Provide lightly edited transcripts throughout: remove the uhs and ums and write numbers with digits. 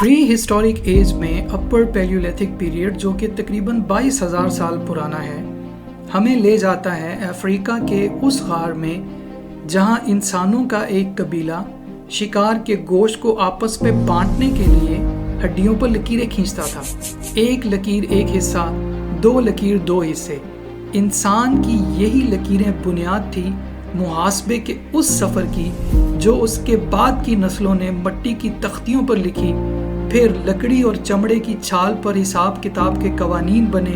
پری historic age میں اپر Palaeolithic period جو کہ تقریباً 22,000 سال پرانا ہے ہمیں لے جاتا ہے افریقہ کے اس غار میں جہاں انسانوں کا ایک قبیلہ شکار کے گوشت کو آپس میں بانٹنے کے لیے ہڈیوں پر لکیریں کھینچتا تھا. ایک لکیر ایک حصہ، دو لکیر دو حصے. انسان کی یہی لکیریں بنیاد تھی محاسبے کے اس سفر کی جو اس کے بعد کی نسلوں نے مٹی کی تختیوں پر لکھی، پھر لکڑی اور چمڑے کی چھال پر حساب کتاب کے قوانین بنے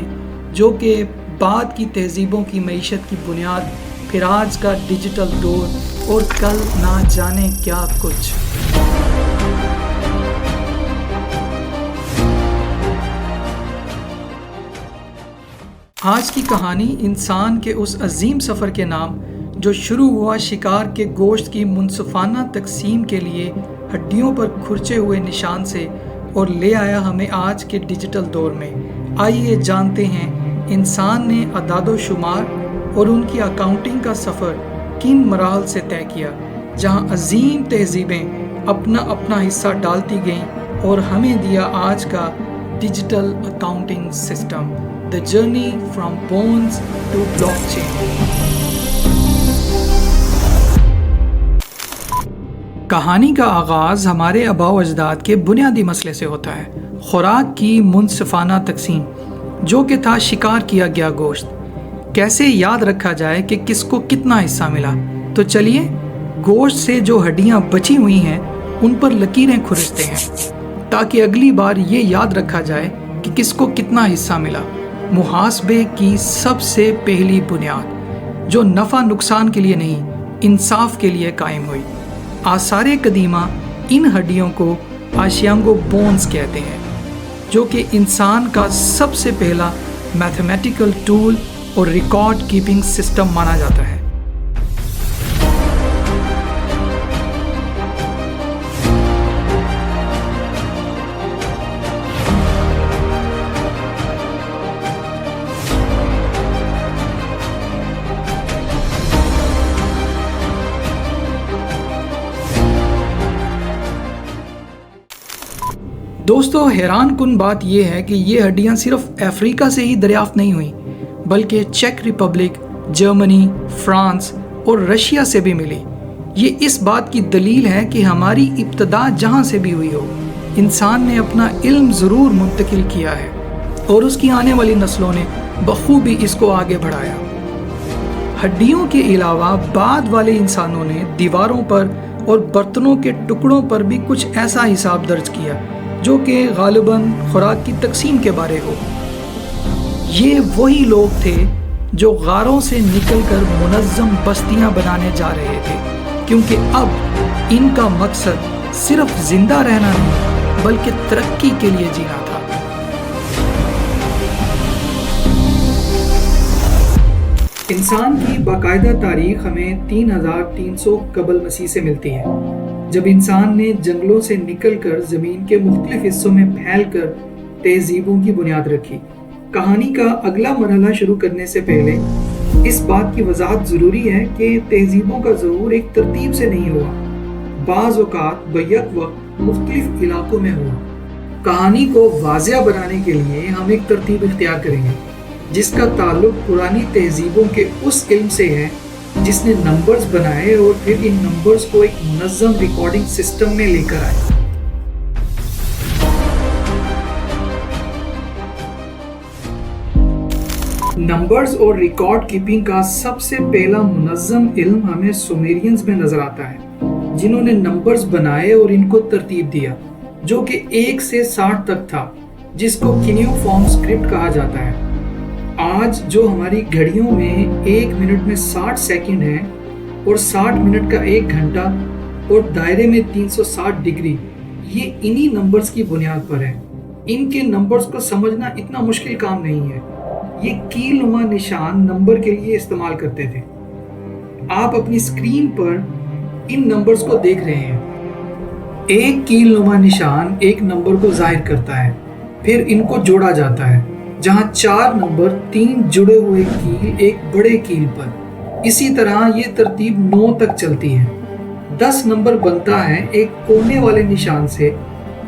جو کہ بعد کی تہذیبوں کی معیشت کی بنیاد، پھر آج کا ڈیجیٹل دور اور کل نہ جانے کیا کچھ. آج کی کہانی انسان کے اس عظیم سفر کے نام جو شروع ہوا شکار کے گوشت کی منصفانہ تقسیم کے لیے ہڈیوں پر کھرچے ہوئے نشان سے اور لے آیا ہمیں آج کے ڈیجیٹل دور میں. آئیے جانتے ہیں انسان نے اعداد و شمار اور ان کی اکاؤنٹنگ کا سفر کن مراحل سے طے کیا جہاں عظیم تہذیبیں اپنا اپنا حصہ ڈالتی گئیں اور ہمیں دیا آج کا digital accounting system. The journey from bones to blockchain. کہانی کا آغاز ہمارے آباء و اجداد کے بنیادی مسئلے سے ہوتا ہے، خوراک کی منصفانہ تقسیم جو کہ تھا شکار کیا گیا گوشت. کیسے یاد رکھا جائے کہ کس کو کتنا حصہ ملا؟ تو چلیے گوشت سے جو ہڈیاں بچی ہوئی ہیں ان پر لکیریں کھرچتے ہیں تاکہ اگلی بار یہ یاد رکھا جائے کہ کس کو کتنا حصہ ملا. محاسبے کی سب سے پہلی بنیاد جو نفع نقصان کے لیے نہیں انصاف کے لیے قائم ہوئی. آثار قدیمہ ان ہڈیوں کو آشیانگو بونز کہتے ہیں جو کہ انسان کا سب سے پہلا میتھمیٹیکل ٹول اور ریکارڈ کیپنگ سسٹم مانا جاتا ہے. دوستو، حیران کن بات یہ ہے کہ یہ ہڈیاں صرف افریقہ سے ہی دریافت نہیں ہوئیں بلکہ چیک ریپبلک، جرمنی، فرانس اور رشیا سے بھی ملی. یہ اس بات کی دلیل ہے کہ ہماری ابتدا جہاں سے بھی ہوئی ہو انسان نے اپنا علم ضرور منتقل کیا ہے اور اس کی آنے والی نسلوں نے بخوبی اس کو آگے بڑھایا. ہڈیوں کے علاوہ بعد والے انسانوں نے دیواروں پر اور برتنوں کے ٹکڑوں پر بھی کچھ ایسا حساب درج کیا جو کہ غالباً خوراک کی تقسیم کے بارے ہو. یہ وہی لوگ تھے جو غاروں سے نکل کر منظم بستیاں بنانے جا رہے تھے کیونکہ اب ان کا مقصد صرف زندہ رہنا نہیں بلکہ ترقی کے لیے جینا تھا. انسان کی باقاعدہ تاریخ ہمیں 3300 قبل مسیح سے ملتی ہے جب انسان نے جنگلوں سے نکل کر زمین کے مختلف حصوں میں پھیل کر تہذیبوں کی بنیاد رکھی. کہانی کا اگلا مرحلہ شروع کرنے سے پہلے اس بات کی وضاحت ضروری ہے کہ تہذیبوں کا ظہور ایک ترتیب سے نہیں ہوا، بعض اوقات بیک وقت مختلف علاقوں میں ہوا. کہانی کو واضح بنانے کے لیے ہم ایک ترتیب اختیار کریں گے جس کا تعلق پرانی تہذیبوں کے اس علم سے ہے جس نے نمبرز بنائے اور پھر ان نمبرز کو ایک منظم ریکارڈنگ سسٹم میں لے کر آئے. نمبرز اور ریکارڈ کیپنگ کا سب سے پہلا منظم علم ہمیں سومیرینز میں نظر آتا ہے جنہوں نے نمبرز بنائے اور ان کو ترتیب دیا جو کہ 1 سے 60 تک تھا جس کو کینیوفارم اسکرپٹ کہا جاتا ہے. آج جو ہماری گھڑیوں میں 1 منٹ میں 60 سیکنڈ ہے اور 60 منٹ کا 1 گھنٹہ اور دائرے میں 360 ڈگری، یہ انہی نمبرز کی بنیاد پر ہے. ان کے نمبرز کو سمجھنا اتنا مشکل کام نہیں ہے. یہ کیل نما نشان نمبر کے لیے استعمال کرتے تھے. آپ اپنی اسکرین پر ان نمبرز کو دیکھ رہے ہیں. ایک کیل نما نشان ایک نمبر کو ظاہر کرتا ہے، پھر ان کو جوڑا جاتا ہے جہاں 4 نمبر 3 جڑے ہوئے کیل ایک بڑے کیل پر. اسی طرح یہ ترتیب 9 تک چلتی ہے. 10 نمبر بنتا ہے ایک کونے والے نشان سے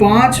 5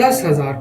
10,000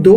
2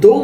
2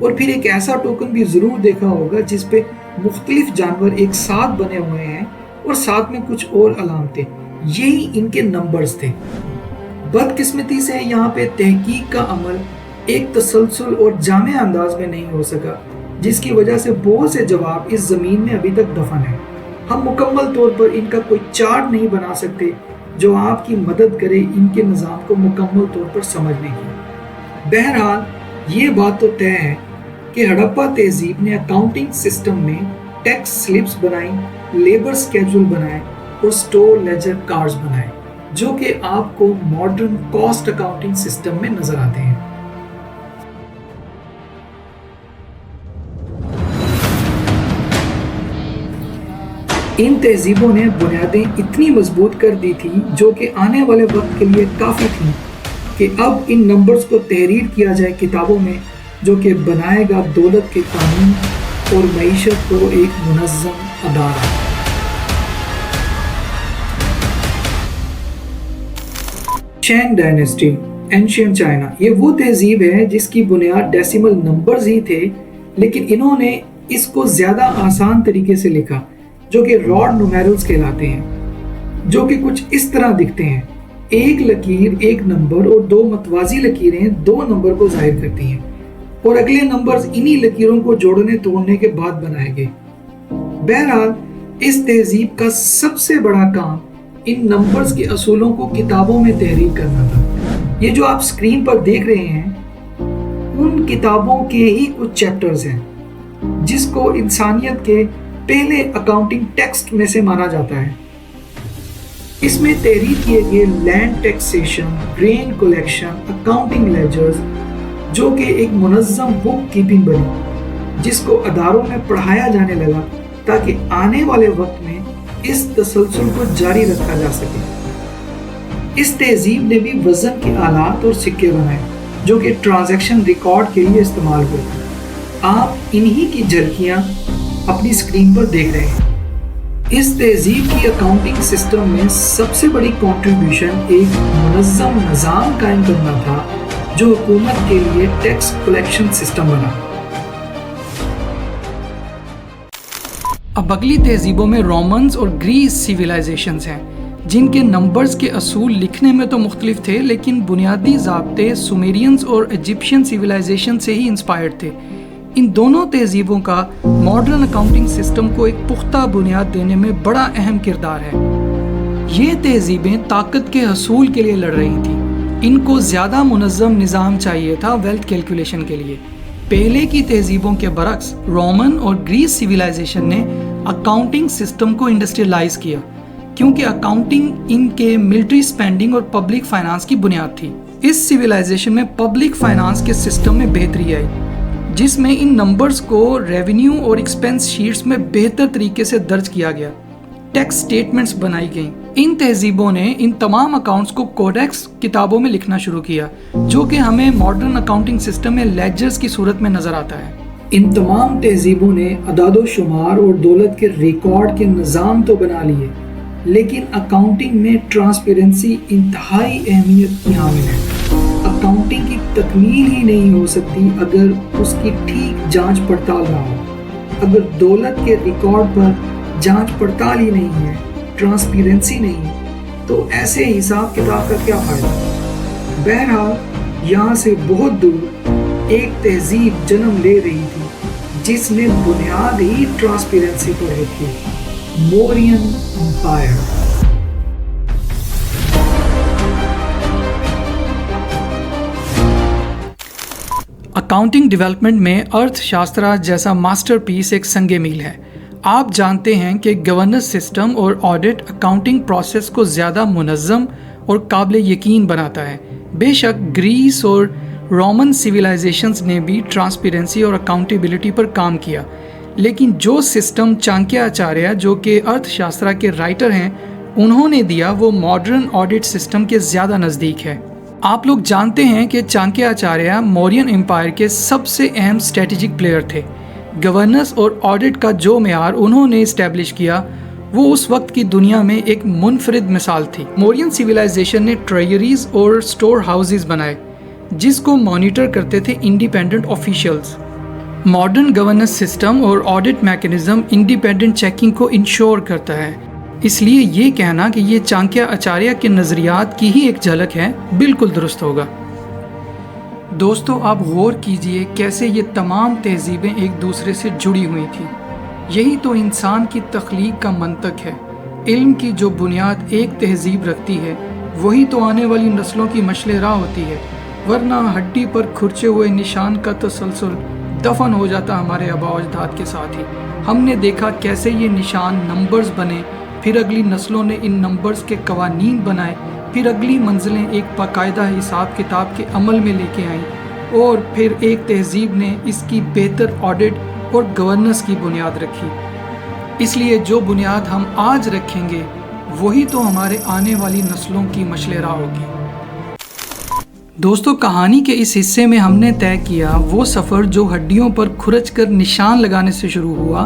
اور پھر ایک ایسا ٹوکن بھی ضرور دیکھا ہوگا جس پہ مختلف جانور ایک ساتھ بنے ہوئے ہیں اور ساتھ میں کچھ اور علامتیں، یہی ان کے نمبرز تھے۔ بدقسمتی سے یہاں پہ تحقیق کا عمل ایک تسلسل اور جامع انداز میں نہیں ہو سکا، جس کی وجہ سے بہت سے جواب اس زمین میں ابھی تک دفن ہیں۔ ہم مکمل طور پر ان کا کوئی چارٹ نہیں بنا سکتے جو آپ کی مدد کرے ان کے نظام کو مکمل طور پر سمجھنے کی۔ بہرحال یہ بات تو طے ہے کہ ہڑپا تہذیب نے اکاؤنٹنگ سسٹم میں ٹیکس سلپس بنائی، لیبر سکیجول بنائے اور سٹور لیجر کارڈز بنائے، جو کہ آپ کو ماڈرن کاسٹ اکاؤنٹنگ سسٹم میں نظر آتے ہیں۔ ان تہذیبوں نے بنیادیں اتنی مضبوط کر دی تھی جو کہ آنے والے وقت کے لیے کافی تھیں کہ اب ان نمبرز کو تحریر کیا جائے کتابوں میں، جو کہ بنائے گا دولت کے قانون اور معیشت کو ایک منظم ادارہ۔ شینگ ڈائنیسٹی، اینشینٹ چائنا، یہ وہ تہذیب ہے جس کی بنیاد ڈیسیمل نمبرز ہی تھے، لیکن انہوں نے اس کو زیادہ آسان طریقے سے لکھا، جو کہ راڈ نومیرلز کہلاتے ہیں، جو کہ کچھ اس طرح دکھتے ہیں۔ ایک لکیر ایک نمبر اور دو متوازی لکیریں دو نمبر کو ظاہر کرتی ہیں، اور اگلے نمبرز انہی لکیروں کو جوڑنے توڑنے کے بعد بنائے گئے۔ بہرحال اس تہذیب کا سب سے بڑا کام ان نمبرز کے اصولوں کو کتابوں میں تحریر کرنا تھا۔ یہ جو آپ سکرین پر دیکھ رہے ہیں ان کتابوں کے ہی کچھ چیپٹرز ہیں، جس کو انسانیت کے پہلے اکاؤنٹنگ ٹیکسٹ میں سے مانا جاتا ہے۔ اس میں تحریر کیے گئے land taxation, grain collection, accounting ledgers, جو کہ ایک منظم بک کیپنگ بنی، جس کو اداروں میں پڑھایا جانے لگا تاکہ آنے والے وقت میں اس تسلسل کو جاری رکھا جا سکے۔ اس تہذیب نے بھی وزن کے آلات اور سکے بنائے، جو کہ ٹرانزیکشن ریکارڈ کے لیے استعمال ہوتے ہیں۔ آپ انہی کی جھلکیاں اپنی سکرین پر دیکھ رہے ہیں۔ اس تہذیب کی اکاؤنٹنگ سسٹم میں سب سے بڑی کنٹریبیوشن ایک منظم نظام قائم کرنا تھا، جو حکومت کے لیے ٹیکس کلیکشن سسٹم بنا۔ اب اگلی تہذیبوں میں رومنز اور گریس سیویلائزیشنز ہیں، جن کے نمبرز کے اصول لکھنے میں تو مختلف تھے، لیکن بنیادی ضابطے سومیرینز اور ایجپشین سیویلائزیشن سے ہی انسپائرڈ تھے۔ ان دونوں تہذیبوں کا ماڈرن اکاؤنٹنگ سسٹم کو ایک پختہ بنیاد دینے میں بڑا اہم کردار ہے۔ یہ تہذیبیں طاقت کے حصول کے لیے لڑ رہی تھیں۔ ان کو زیادہ منظم نظام چاہیے تھا ویلتھ کیلکولیشن کے لیے۔ پہلے کی تہذیبوں کے برعکس رومن اور گریس سیویلائزیشن نے اکاؤنٹنگ سسٹم کو انڈسٹریلائز کیا، کیونکہ اکاؤنٹنگ ان کے ملٹری سپینڈنگ اور پبلک فائنانس کی بنیاد تھی۔ اس سیویلائزیشن میں پبلک فائنانس کے سسٹم میں بہتری آئی، جس میں ان نمبرز کو ریونیو اور ایکسپنس شیٹس میں بہتر طریقے سے درج کیا گیا، ٹیکس سٹیٹمنٹس بنائی گئیں۔ ان تہذیبوں نے ان تمام اکاؤنٹس کو کوڈیکس کتابوں میں لکھنا شروع کیا، جو کہ ہمیں ماڈرن اکاؤنٹنگ سسٹم میں لیجرز کی صورت میں نظر آتا ہے۔ ان تمام تہذیبوں نے اعداد و شمار اور دولت کے ریکارڈ کے نظام تو بنا لیے، لیکن اکاؤنٹنگ میں ٹرانسپیرنسی انتہائی اہمیت کی حامل ہے۔ اکاؤنٹنگ کی تکمیل ہی نہیں ہو سکتی اگر اس کی ٹھیک جانچ پڑتال نہ ہو۔ اگر دولت کے ریکارڈ پر جانچ پڑتال ہی نہیں ہے، ٹرانسپیرنسی نہیں، تو ایسے حساب کتاب کا کیا فائدہ؟ بہرحال یہاں سے بہت دور ایک تہذیب جنم لے رہی تھی جس نے بنیاد ہی ٹرانسپیرنسی پر رکھی، مورین امپائر۔ اکاؤنٹنگ ڈیولپمنٹ میں ارتھ شاسترا جیسا ماسٹر پیس ایک سنگ میل ہے۔ آپ جانتے ہیں کہ گورننس سسٹم اور آڈٹ اکاؤنٹنگ پروسیس کو زیادہ منظم اور قابل یقین بناتا ہے۔ بے شک گریس اور رومن سیویلائزیشنز نے بھی ٹرانسپیرنسی اور اکاؤنٹیبلٹی پر کام کیا، لیکن جو سسٹم چانکیہ آچاریہ، جو کہ ارتھ شاسترا کے رائٹر ہیں، انہوں نے دیا وہ ماڈرن آڈٹ سسٹم کے زیادہ نزدیک ہے۔ آپ لوگ جانتے ہیں کہ چانکیہ آچاریہ مورین امپائر کے سب سے اہم اسٹریٹجک پلیئر تھے۔ گورننس اور آڈٹ کا جو معیار انہوں نے اسٹیبلش کیا وہ اس وقت کی دنیا میں ایک منفرد مثال تھی۔ مورین سیویلائزیشن نے ٹریجریز اور سٹور ہاؤسز بنائے جس کو مانیٹر کرتے تھے independent officials. Modern governance system اور آڈٹ میکنزم انڈیپینڈنٹ چیکنگ کو انشور کرتا ہے، اس لیے یہ کہنا کہ یہ چانکیہ آچاریہ کے نظریات کی ہی ایک جھلک ہے بالکل درست ہوگا۔ دوستو، آپ غور کیجئے کیسے یہ تمام تہذیبیں ایک دوسرے سے جڑی ہوئی تھیں۔ یہی تو انسان کی تخلیق کا منطق ہے۔ علم کی جو بنیاد ایک تہذیب رکھتی ہے، وہی تو آنے والی نسلوں کی مشعل راہ ہوتی ہے، ورنہ ہڈی پر کھرچے ہوئے نشان کا تسلسل دفن ہو جاتا ہمارے آباء و اجداد کے ساتھ ہی۔ ہم نے دیکھا کیسے یہ نشان نمبرز بنے، پھر اگلی نسلوں نے ان نمبرز کے قوانین بنائے، پھر اگلی منزلیں ایک باقاعدہ حساب کتاب کے عمل میں لے کے آئیں، اور پھر ایک تہذیب نے اس کی بہتر آڈٹ اور گورننس کی بنیاد رکھی۔ اس لیے جو بنیاد ہم آج رکھیں گے وہی تو ہمارے آنے والی نسلوں کی مشعل راہ ہوگی۔ دوستو، کہانی کے اس حصے میں ہم نے طے کیا وہ سفر جو ہڈیوں پر کھرچ کر نشان لگانے سے شروع ہوا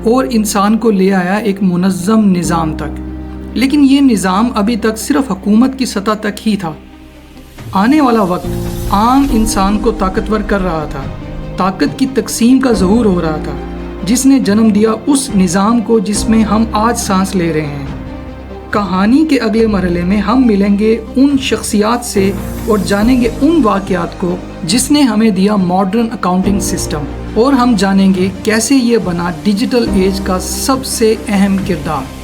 اور انسان کو لے آیا ایک منظم نظام تک۔ لیکن یہ نظام ابھی تک صرف حکومت کی سطح تک ہی تھا۔ آنے والا وقت عام انسان کو طاقتور کر رہا تھا، طاقت کی تقسیم کا ظہور ہو رہا تھا، جس نے جنم دیا اس نظام کو جس میں ہم آج سانس لے رہے ہیں۔ کہانی کے اگلے مرحلے میں ہم ملیں گے ان شخصیات سے اور جانیں گے ان واقعات کو جس نے ہمیں دیا ماڈرن اکاؤنٹنگ سسٹم، اور ہم جانیں گے کیسے یہ بنا ڈیجیٹل ایج کا سب سے اہم کردار۔